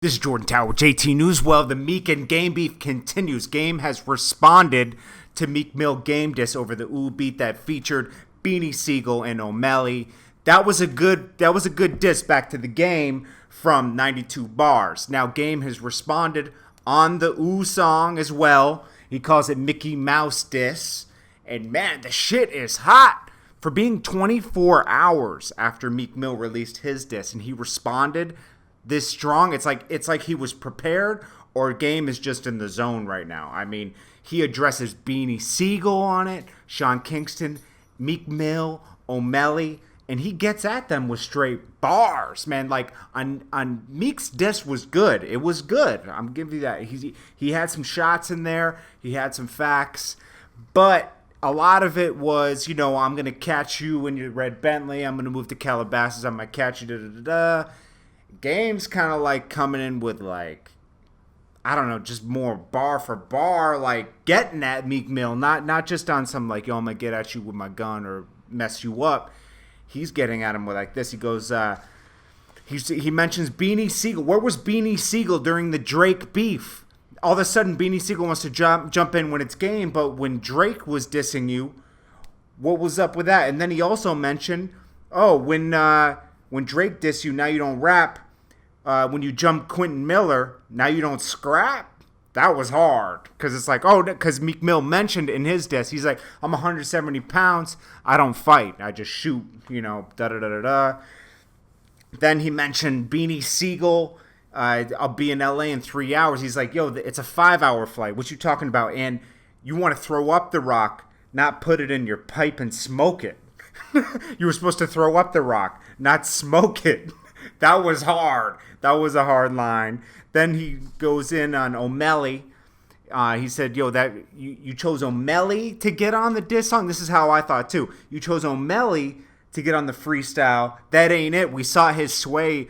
This is Jordan Tower with JTNEWS. Well, the Meek and Game beef continues. Game has responded to Meek Mill Game Diss over the OOOUUU beat that featured Beanie Sigel and O'Malley. That was a good diss back to the Game from 92 bars. Now Game has responded on the OOOUUU song as well. He calls it Mickey Mouse diss. And man, the shit is hot for being 24 hours after Meek Mill released his diss, and he responded this strong. It's like he was prepared, or Game is just in the zone right now. I mean, he addresses Beanie Sigel on it, Sean Kingston, Meek Mill, O'Malley, and he gets at them with straight bars, man. Like on Meek's diss was good. It was good. I'm giving you that. He had some shots in there. He had some facts, but a lot of it was, you know, I'm gonna catch you in your red Bentley. I'm gonna move to Calabasas. I'm gonna catch you. Da da da da. Game's kind of like coming in with, like, I don't know, just more bar for bar, like getting at Meek Mill, not just on some like, yo, I'm gonna get at you with my gun or mess you up. He's getting at him with like this. He goes, he mentions Beanie Sigel. Where was Beanie Sigel during the Drake beef? All of a sudden, Beanie Sigel wants to jump in when it's Game, but when Drake was dissing you, what was up with that? And then he also mentioned, oh, when Drake dissed you, now you don't rap. When you jump Quentin Miller, now you don't scrap. That was hard. Because it's like, oh, because Meek Mill mentioned in his diss, he's like, I'm 170 pounds. I don't fight. I just shoot, you know, da-da-da-da-da. Then he mentioned Beanie Sigel. I'll be in LA in 3 hours. He's like, yo, it's a 5-hour flight. What you talking about? And you want to throw up the rock, not put it in your pipe and smoke it. You were supposed to throw up the rock, not smoke it. That was hard. That was a hard line. Then he goes in on O'Malley. He said, yo, that you chose O'Malley to get on the diss song? This is how I thought, too. You chose O'Malley to get on the freestyle. That ain't it. We saw his sway.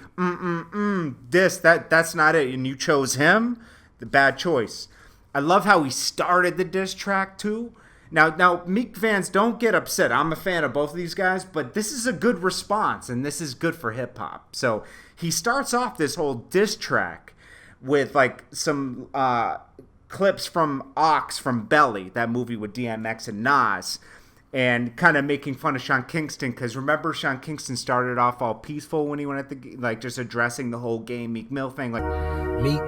Diss. That's not it. And you chose him? The bad choice. I love how he started the diss track, too. Now, Meek fans, don't get upset. I'm a fan of both of these guys, but this is a good response, and this is good for hip-hop. So he starts off this whole diss track with, like, some clips from Ox from Belly, that movie with DMX and Nas, and kind of making fun of Sean Kingston, because remember Sean Kingston started off all peaceful when he went at the, like, just addressing the whole Game Meek Mill thing. Like, Meek,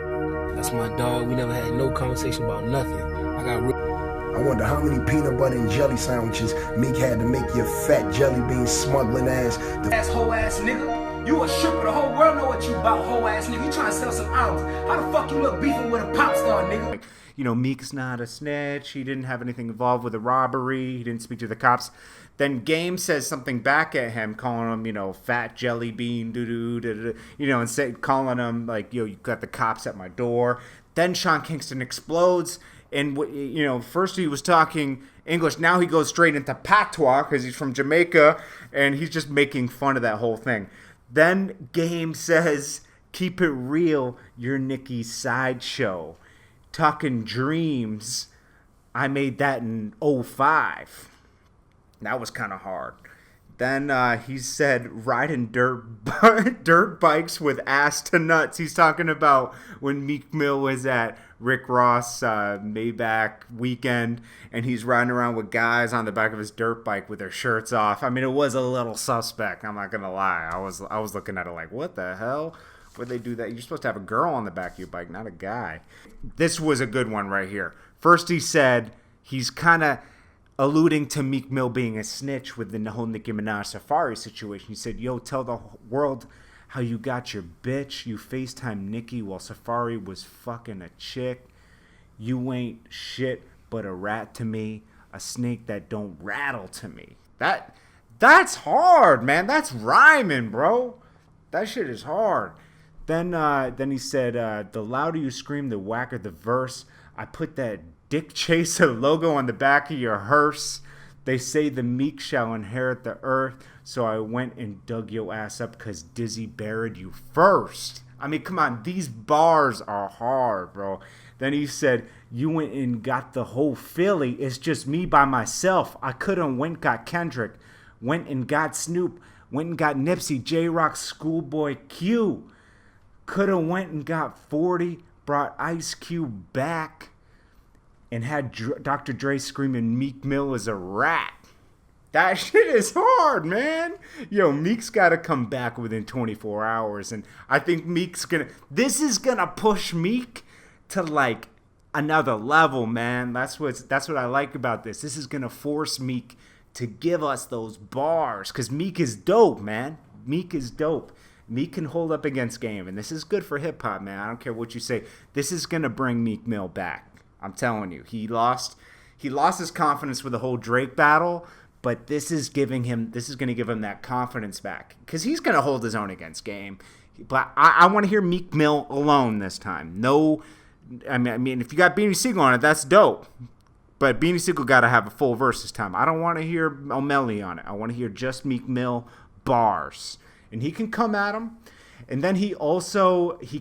that's my dog. We never had no conversation about nothing. I wonder how many peanut butter and jelly sandwiches Meek had to make your fat jelly bean smuggling ass. Hoe ass nigga. You a stripper, the whole world know what you about, hoe ass nigga. You trying to sell some albums. How the fuck you look beefing with a pop star, nigga? Like, you know, Meek's not a snitch. He didn't have anything involved with a robbery. He didn't speak to the cops. Then Game says something back at him, calling him, you know, fat jelly bean, doo-doo, you know, and calling him, like, yo, you got the cops at my door. Then Sean Kingston explodes. And, you know, first he was talking English. Now he goes straight into patois because he's from Jamaica. And he's just making fun of that whole thing. Then Game says, keep it real, you're Nicki's sideshow. Talking dreams, I made that in 05. That was kind of hard. Then he said riding dirt bikes with ass to nuts. He's talking about when Meek Mill was at Rick Ross Maybach weekend, and he's riding around with guys on the back of his dirt bike with their shirts off. I mean, it was a little suspect. I'm not gonna lie. I was looking at it like, what the hell? Would they do that? You're supposed to have a girl on the back of your bike, not a guy. This was a good one right here. First, he said he's kind of alluding to Meek Mill being a snitch with the whole Nicki Minaj Safari situation. He said, yo, tell the world how you got your bitch. You FaceTime Nicki while Safari was fucking a chick. You ain't shit but a rat to me, a snake that don't rattle to me. That's hard, man. That's rhyming, bro. That shit is hard. Then he said, the louder you scream, the whacker the verse. I put that Dick Chaser logo on the back of your hearse. They say the meek shall inherit the earth, so I went and dug your ass up because Dizzy buried you first. I mean, come on, these bars are hard, bro. Then he said, you went and got the whole Philly. It's just me by myself. I could've went got Kendrick, went and got Snoop, went and got Nipsey, J-Rock, Schoolboy Q. could have went and got 40, brought Ice Cube back, and had Dr. Dre screaming Meek Mill is a rat. That shit is hard, man. Yo, Meek's got to come back within 24 hours. And I think this is going to push Meek to like another level, man. That's what I like about this. This is going to force Meek to give us those bars. Because Meek is dope, man. Meek is dope. Meek can hold up against Game. And this is good for hip hop, man. I don't care what you say. This is going to bring Meek Mill back. I'm telling you. He lost his confidence with the whole Drake battle. But this is going to give him that confidence back. Because he's going to hold his own against Game. But I want to hear Meek Mill alone this time. No, I mean, if you got Beanie Sigel on it, that's dope. But Beanie Sigel got to have a full verse this time. I don't want to hear O'Malley on it. I want to hear just Meek Mill bars. And he can come at him. And then he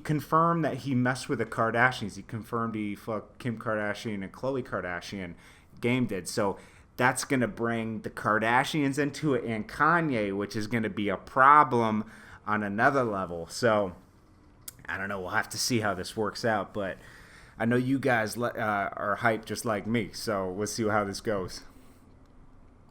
confirmed that he messed with the Kardashians. He confirmed he fucked Kim Kardashian and Khloe Kardashian. Game did. So that's going to bring the Kardashians into it and Kanye, which is going to be a problem on another level. So I don't know. We'll have to see how this works out. But I know you guys are hyped just like me. So we'll see how this goes.